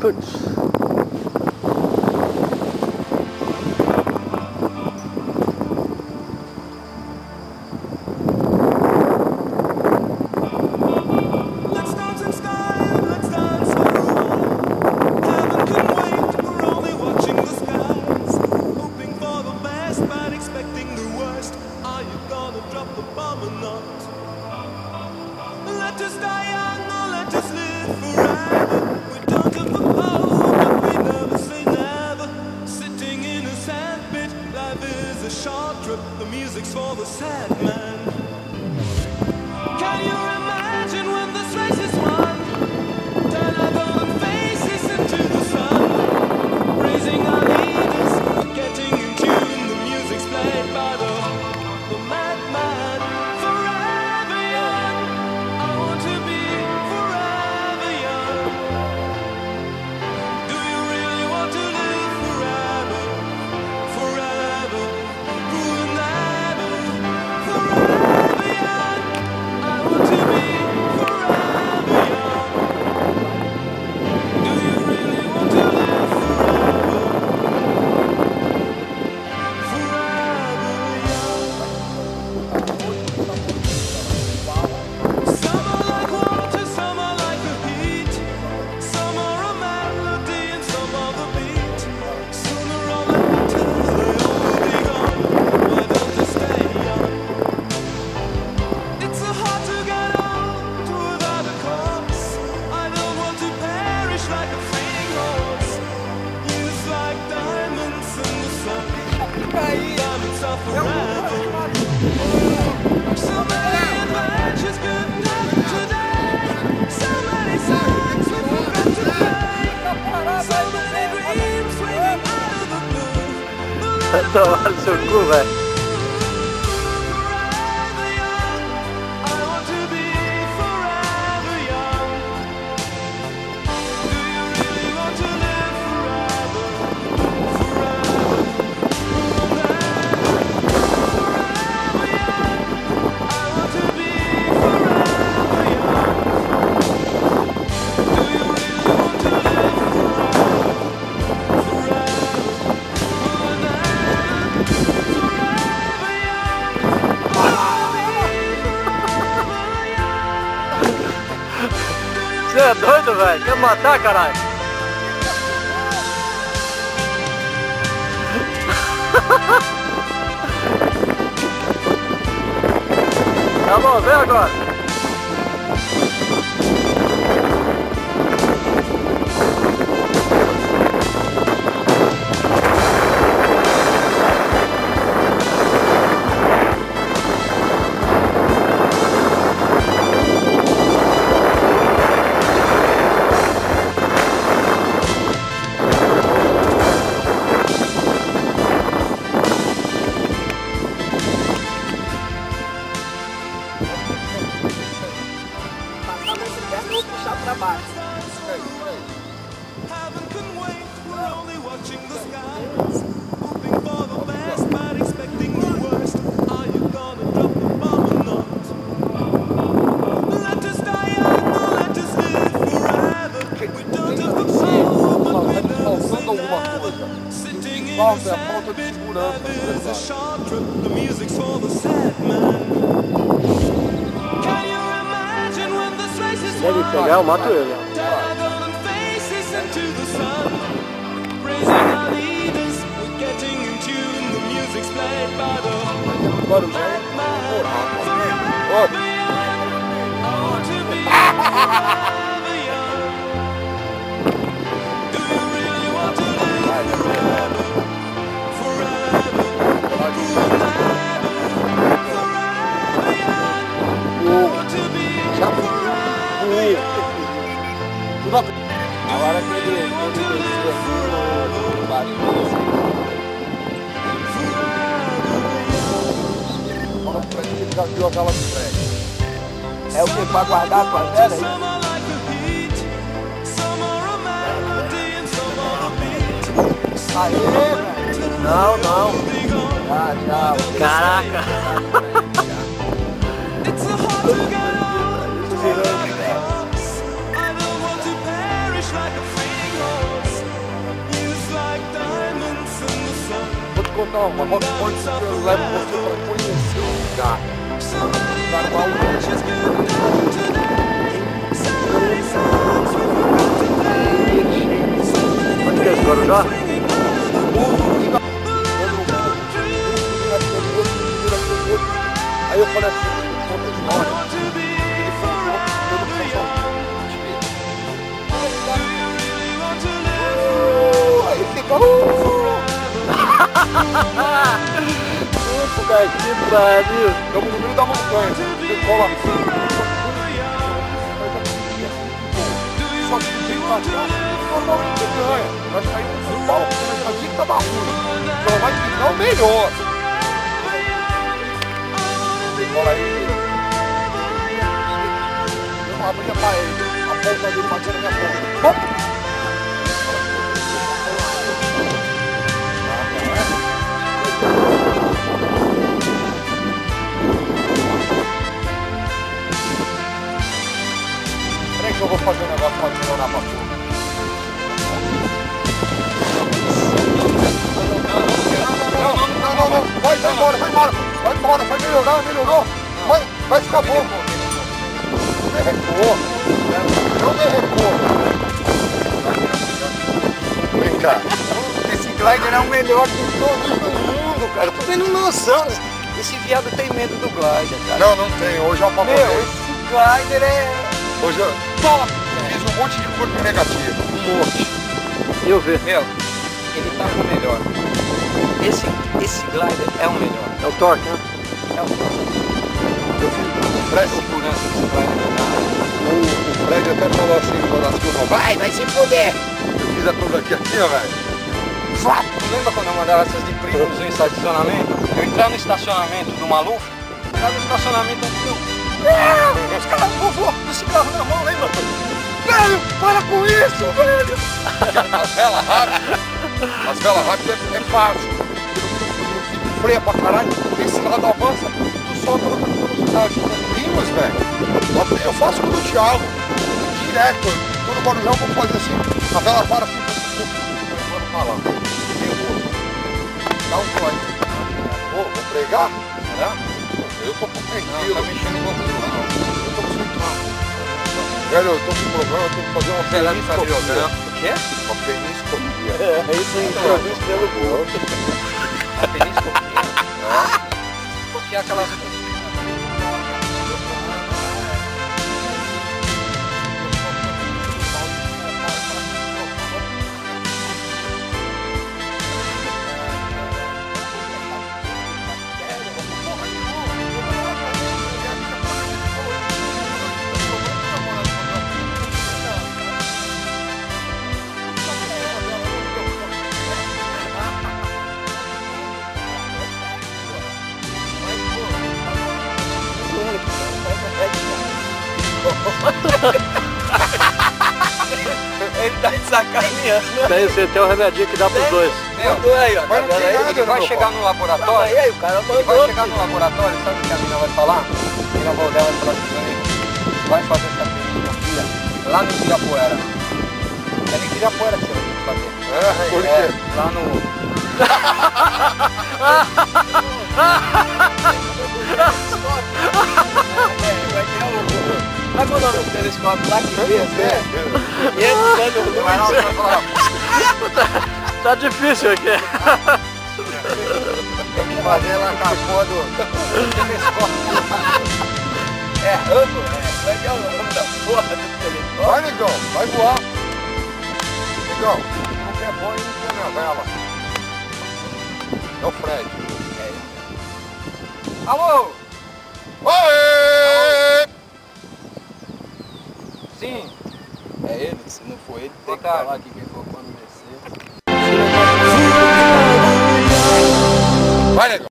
Putz. The music's for the sad man. Can you imagine when this race is won? Turn our golden faces into the sun, raising our leaders, getting in tune. The music's played by the madman. Forever young, I want to be forever young. Do you really want to live forever? Forever. Tomar seu cu, velho. Você é doido, velho? Quer matar, caralho? Tá bom, vem agora. Vou puxar pra baixo. Faltando alguma coisa. Falta a falta de segurança. Deve pegar, eu mato ele. Agora o velho. Agora que ele já viu a gala do prédio. É o que? Pra guardar a panela aí? Aê, velho! Não, não. Já. Caraca! I don't want to perish like a fleeting horse. não, mas Rock Point eu levo você pra conhecer o lugar. Carnaval Onde que é esse Guarujá? Aí eu falei assim, conta a história. Ele falou, eu não posso aí fica, Puta que pariu. estamos no meio da montanha. Você cola assim. Só que tem que passar. Normalmente ganha. Vai sair do São Paulo. Mas aqui que tava ruim. Só vai ficar o melhor. Você cola aí. Eu não abria pra ele. A ponta dele batia na minha ponta. Hop! Peraí que eu vou fazer um negócio pra melhorar pra tudo. Não. Vai embora. Vai melhorou. Vai ficar bom. Não me recuou. Vem cá. Esse glider é o melhor de todos do mundo, cara. Eu tô tendo noção. Esse viado tem medo do glider, cara. Não tem. Hoje é uma Meu, esse glider é... Hoje eu fiz um monte de curva negativa. Um monte. Eu vi. Meu, ele tá com o melhor. Esse glider é o melhor. É o torque, né? É o melhor. Eu fiz o Fred. Segurança desse glider. O Fred até falou assim, quando as curvas, vai se fuder. Eu fiz a curva aqui, ó, velho. Tu lembra quando eu mandava essas de primo no estacionamento? Eu entrava no estacionamento do Maluf, entrava no estacionamento aqui, os caras voam do cigarro na mão, lembra? Velho, para com isso, velho. As velas rápidas é fácil. Tu freia pra caralho, esse lado avança, tu solta na velocidade. Primos, velho. Eu faço com o Thiago, direto. Tô no Guarujá, eu vou fazer assim, a vela para assim. Fala, dá um corte. Vou pregar? Eu tô com tranquilo. Tá mexendo com tudo não. Eu tô com muito. Velho, eu tô com um problema, eu tenho que fazer uma peniscopia. O quê? Uma peniscopia. É isso aí, introduz pelo outro. A peniscopia? Que é aquelas... Ele tá de sacaneando. Tem um remedinho que dá pros dois. Meu, Aí, ó. Mas não tem nada, ele vai meu chegar no laboratório, Aí, o cara ele vai mandou. chegar no laboratório, sabe o que a mina vai falar? A mina vai olhar e vai falar assim, vai fazer essa peniscopia lá no Ibirapuera. É no Ibirapuera que você vai ter que fazer. Por quê? É, lá no... Vai quando o telescópio lá que vê, né? E ele Vai lá, vai falar. tá difícil aqui. Tem que fazer lá com a porra do telescópio. É Hubble? Como é que é o nome da porra do telescópio? Vai, negão, vai voar. Negão, não quer bom e não quer minha vela. É o Fred. Alô? Oi! Sim. É ele, se não for ele, tem que Boa tarde. falar aqui quem for quando descer. Vai, negão.